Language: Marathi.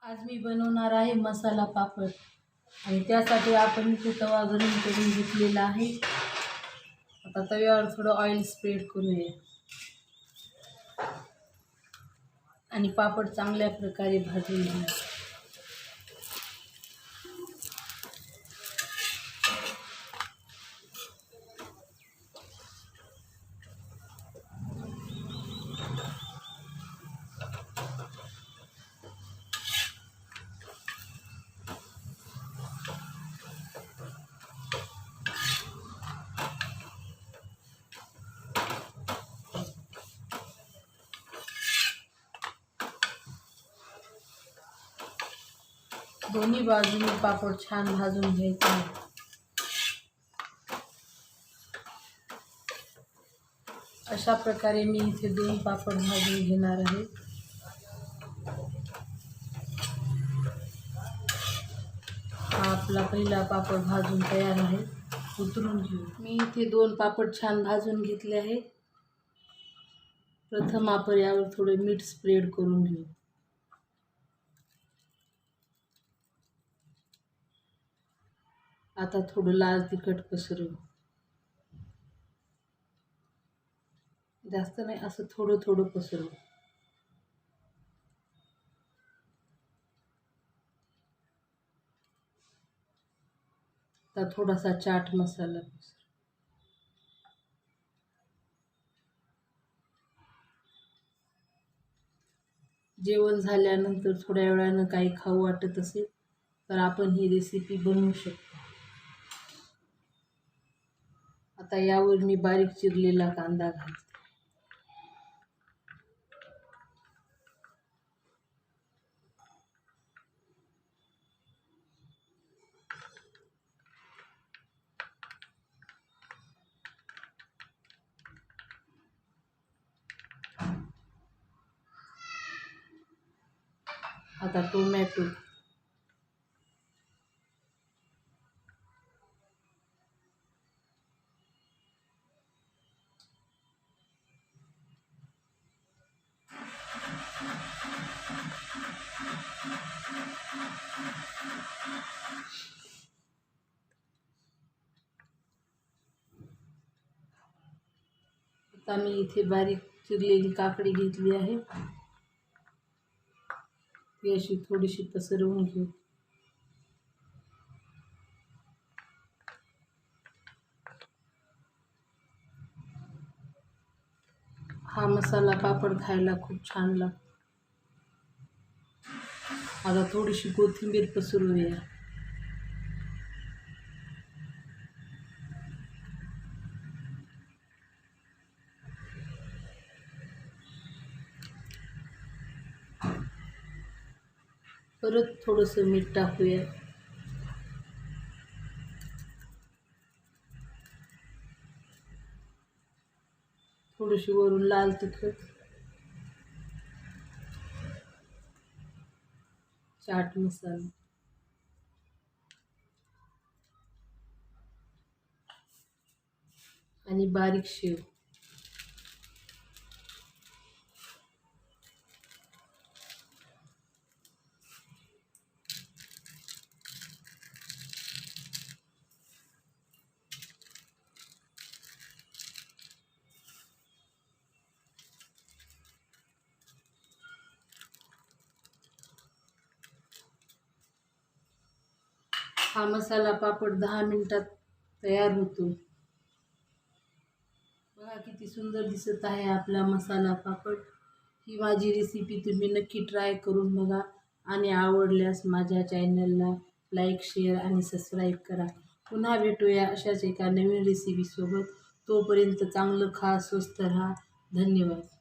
आज मी बनवणार आहे मसाला पापड आणि त्यासाठी आपण इथे तवा गरम करून घेतलेला आहे। आता तव्यावर थोडं ऑइल स्प्रेड करूया आणि पापड चांगल्या प्रकारे भाजून घेऊया। दोन्ही बाजूने पापड छान भाजून घ्यायचे आहे। अशा प्रकारे मी इथे 2 पापड भाजून घेणार आहे। हा आपला पहिला पापड भाजून तयार आहे, उतरून घेऊ। मी इथे 2 पापड छान भाजून घेतले आहे। प्रथम आपण यावर थोडे मीठ स्प्रेड करून घेऊ। आता थोडं लाल तिखट पसरवू, जास्त नाही, असं थोडं थोडं पसरवू। आता थोडासा चाट मसाला पसरवू। जेवण झाल्यानंतर थोड्या वेळानं काही खाऊ वाटत असेल तर आपण ही रेसिपी बनवू शकतो। आता यावर मी बारीक चिरलेला कांदा घालते। आता टोमॅटो, आता मी इथे बारीक चिरलेली काकडी घेतली आहे, ती अशी थोडीशी पसरवून घेऊ। हा मसाला पापड खायला खूप छान लागतो। आता थोडीशी कोथिंबीर पसरवूया। परत थोडंसं मीठ टाकूया। थोडीशी वरून लाल तिखट, चाट मसाला आणि बारीक शेव। हा मसाला पापड 10 मिनिटात तयार होतो। बघा किती सुंदर दिसत आहे आपला मसाला पापड। ही माझी रेसिपी तुम्ही नक्की ट्राय करून बघा आणि आवडल्यास माझ्या चॅनलला लाईक, शेअर आणि सबस्क्राईब करा। पुन्हा भेटूया अशाच एका नवीन रेसिपीसोबत। तोपर्यंत चांगलं खा, स्वस्त राहा। धन्यवाद।